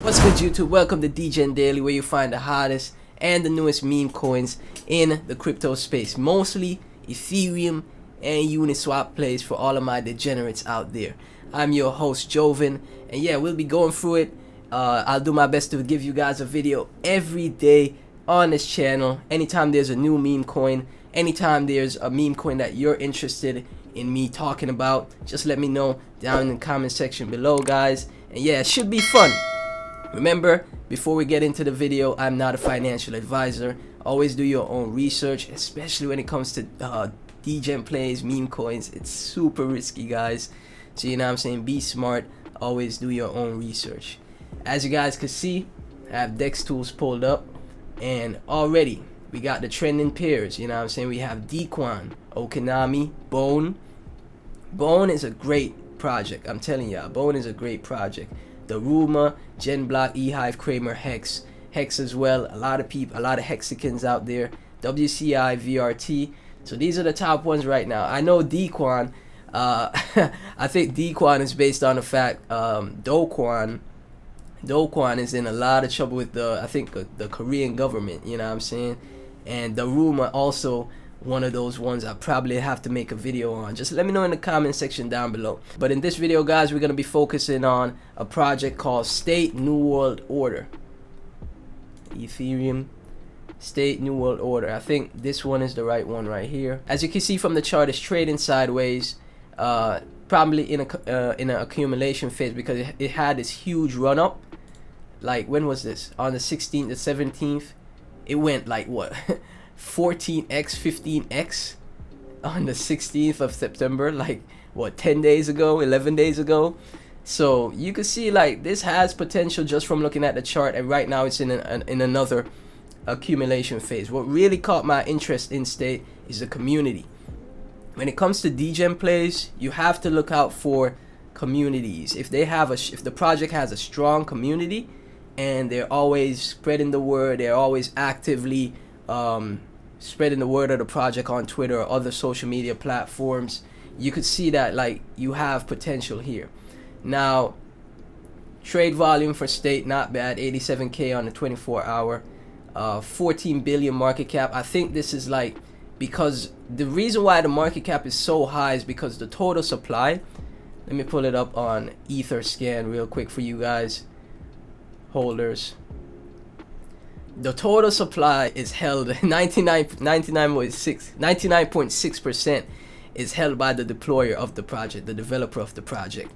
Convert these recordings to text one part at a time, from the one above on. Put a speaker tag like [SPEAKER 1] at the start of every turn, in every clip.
[SPEAKER 1] What's good, YouTube? Welcome to DGen Daily, where you find the hottest and the newest meme coins in the crypto space. Mostly Ethereum and Uniswap plays for all of my degenerates out there. I'm your host, Joven, and yeah, we'll be going through it. I'll do my best to give you guys a video every day on this channel. Anytime there's a new meme coin, anytime there's a meme coin that you're interested in me talking about, just let me know down in the comment section below, guys. And yeah, it should be fun. Remember, before we get into the video, I'm not a financial advisor. Always do your own research, especially when it comes to DGen plays, meme coins. It's super risky, guys. So you know what I'm saying, be smart. Always do your own research. As you guys can see, I have DEX tools pulled up, and already we got the trending pairs. You know what I'm saying, we have Dequan, Okinami, Bone. Bone is a great project. I'm telling y'all, Bone is a great project. The Ruma, Gen Block, Ehive, Kramer, Hex as well. A lot of Hexicans out there. WCI, VRT. So these are the top ones right now. I know Dequan. I think Dequan is based on the fact Dogecoin is in a lot of trouble with the Korean government. You know what I'm saying? And the Ruma also one of those ones I probably have to make a video on. Just let me know in the comment section down below. But in this video, guys, we're going to be focusing on a project called State New World Order. Ethereum State New World Order. I think this one is the right one right here. As you can see from the chart, it's trading sideways, probably in an accumulation phase, because it had this huge run up. Like, when was this? On the 16th, the 17th, it went like what? 14x, 15x on the 16th of September, like what, 10 days ago, 11 days ago. So you can see like this has potential just from looking at the chart, and right now it's in another accumulation phase. What really caught my interest in State is the community. When it comes to DGen plays, you have to look out for communities. If the project has a strong community and they're always spreading the word, they're always actively spreading the word of the project on Twitter or other social media platforms, you could see that like you have potential here. Now, trade volume for State, not bad, 87k on the 24-hour, 14 billion market cap. I think this is like, because the reason why the market cap is so high is because the total supply, let me pull it up on Etherscan real quick for you guys, holders. The total supply is held 99.6% is held by the deployer of the project, the developer of the project.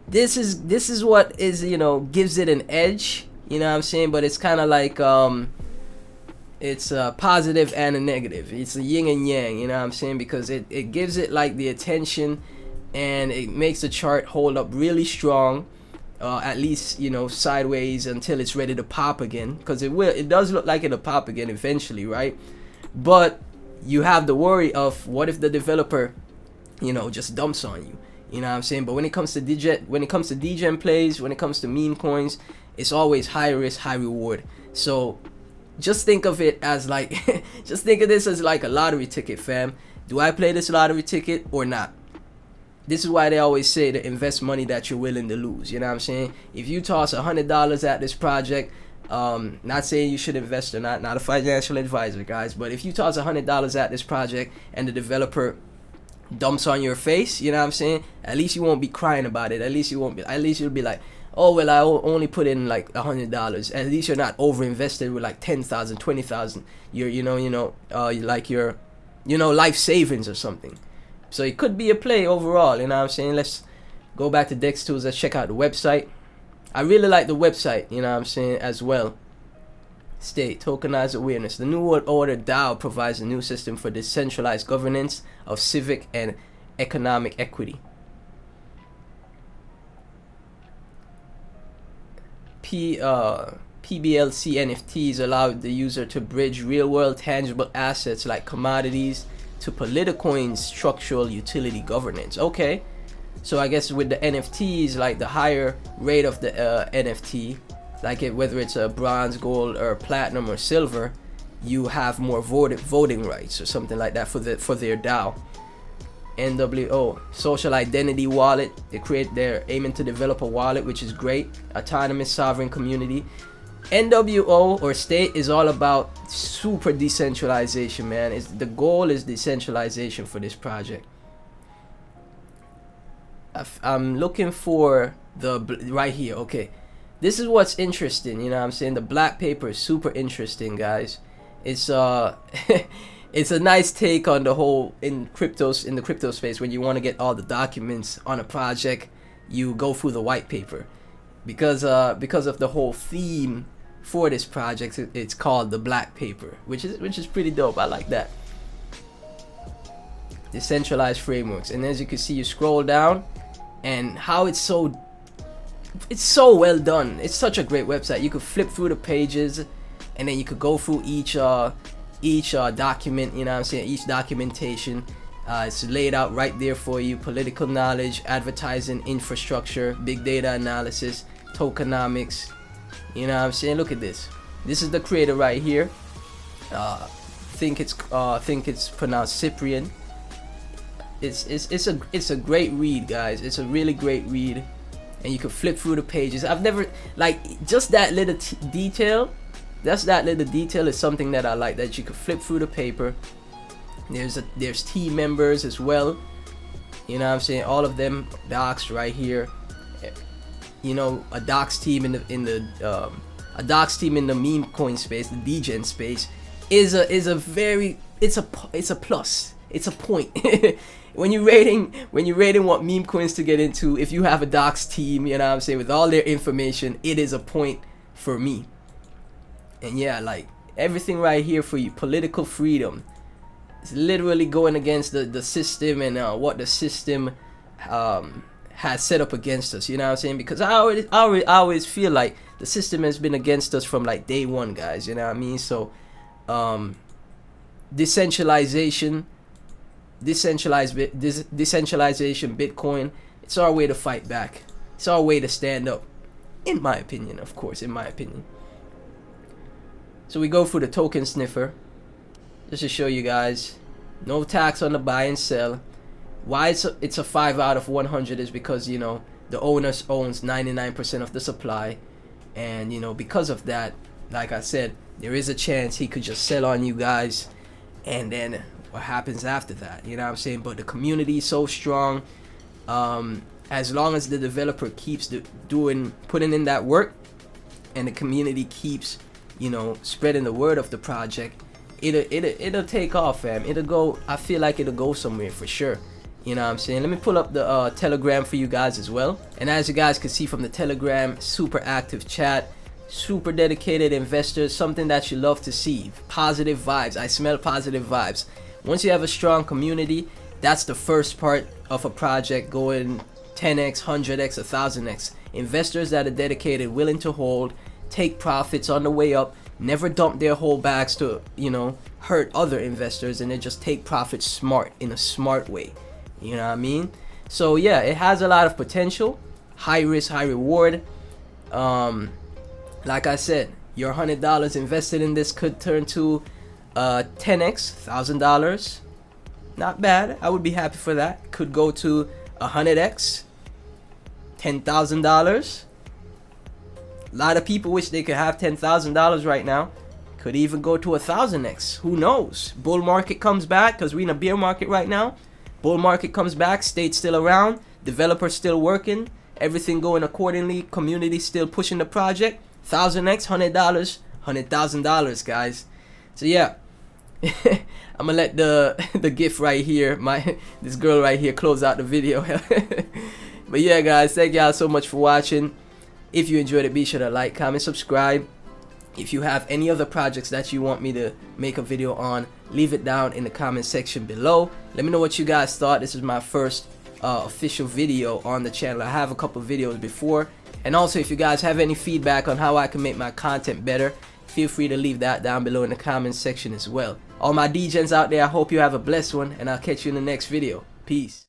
[SPEAKER 1] This is what is, you know, gives it an edge, you know what I'm saying, but it's kind of like it's a positive and a negative. It's a yin and yang, you know what I'm saying, because it gives it like the attention, and it makes the chart hold up really strong. At least, you know, sideways until it's ready to pop again, because it does look like it'll pop again eventually, right? But you have the worry of what if the developer, you know, just dumps on you, you know what I'm saying? But when it comes to DGen plays, when it comes to meme coins, it's always high risk, high reward. So just think of it as like just think of this as like a lottery ticket, fam. Do I play this lottery ticket or not? This is why they always say to invest money that you're willing to lose. You know what I'm saying? If you toss $100 at this project, not saying you should invest or not a financial advisor, guys, but if you toss $100 at this project and the developer dumps on your face, you know what I'm saying? At least you won't be crying about it. At least you'll be like, oh well, I only put in like $100. At least you're not over invested with like 10,000, 20,000. Like your life savings or something. So it could be a play overall, you know what I'm saying? Let's go back to DEX tools. Let's check out the website. I really like the website, you know what I'm saying, as well. State, tokenized awareness. The New World Order DAO provides a new system for decentralized governance of civic and economic equity. PBLC NFTs allow the user to bridge real-world tangible assets like commodities to Politicoin's structural utility governance. Okay, so I guess with the NFTs, like the higher rate of the NFT, like whether it's a bronze, gold, or platinum or silver, you have more voting rights or something like that for their DAO. NWO, social identity wallet. They're aiming to develop a wallet, which is great. Autonomous sovereign community. NWO or state is all about super decentralization, man. The goal is decentralization for this project. I'm looking for the right here. Okay, this is what's interesting. You know what I'm saying? The black paper is super interesting, guys. It's it's a nice take on the whole in the crypto space. When you want to get all the documents on a project, you go through the white paper, because of the whole theme for this project. It's called the black paper, which is pretty dope. I like that. Decentralized frameworks, and as you can see, you scroll down, and how it's so well done. It's such a great website. You could flip through the pages, and then you could go through each document, you know what I'm saying, each documentation. It's laid out right there for you. Political knowledge, advertising, infrastructure, big data analysis, tokenomics, you know what I'm saying. Look at this. This is the creator right here. Think it's pronounced Cyprian. It's a great read, guys. It's a really great read, and you can flip through the pages. I've never, like, just that little detail. That little detail is something that I like, that you can flip through the paper. There's team members as well, you know what I'm saying, all of them doxed right here. You know, a dox team in the meme coin space, the degen space, is a plus. It's a point. when you're rating what meme coins to get into, if you have a dox team, you know what I'm saying, with all their information, it is a point for me. And yeah, like, everything right here for you. Political freedom. It's literally going against the system and what the system has set up against us. You know what I'm saying? Because I always feel like the system has been against us from like day one, guys. You know what I mean? So, decentralization, Bitcoin. It's our way to fight back. It's our way to stand up. In my opinion, of course. In my opinion. So we go for the token sniffer, just to show you guys, no tax on the buy and sell. Why it's a 5 out of 100 is because, you know, the owner owns 99% of the supply, and, you know, because of that, like I said, there is a chance he could just sell on you guys, and then what happens after that, you know what I'm saying? But the community is so strong. As long as the developer keeps putting in that work, and the community keeps, you know, spreading the word of the project, it'll take off, fam. I feel like it'll go somewhere for sure. You know what I'm saying? Let me pull up the Telegram for you guys as well. And as you guys can see from the Telegram, super active chat, super dedicated investors, something that you love to see. Positive vibes. I smell positive vibes. Once you have a strong community, that's the first part of a project going 10x, 100x, 1000x. Investors that are dedicated, willing to hold, take profits on the way up, never dump their whole bags to, you know, hurt other investors, and they just take profits in a smart way. You know what I mean? So yeah, it has a lot of potential. High risk, high reward. Like I said, your $100 invested in this could turn to 10x, $1,000. Not bad. I would be happy for that. Could go to 100x, $10,000. A lot of people wish they could have $10,000 right now. Could even go to 1,000x. Who knows? Bull market comes back, because we're in a bear market right now. Bull market comes back, state's still around, developers still working, everything going accordingly, community still pushing the project. 1,000x, $100, $100,000, guys. So yeah, I'm gonna let the gift right here, this girl right here, close out the video. But yeah, guys, thank y'all so much for watching. If you enjoyed it, be sure to like, comment, subscribe. If you have any other projects that you want me to make a video on, leave it down in the comment section below. Let me know what you guys thought. This is my first official video on the channel. I have a couple videos before. And also, if you guys have any feedback on how I can make my content better, feel free to leave that down below in the comment section as well. All my degens out there, I hope you have a blessed one, and I'll catch you in the next video. Peace.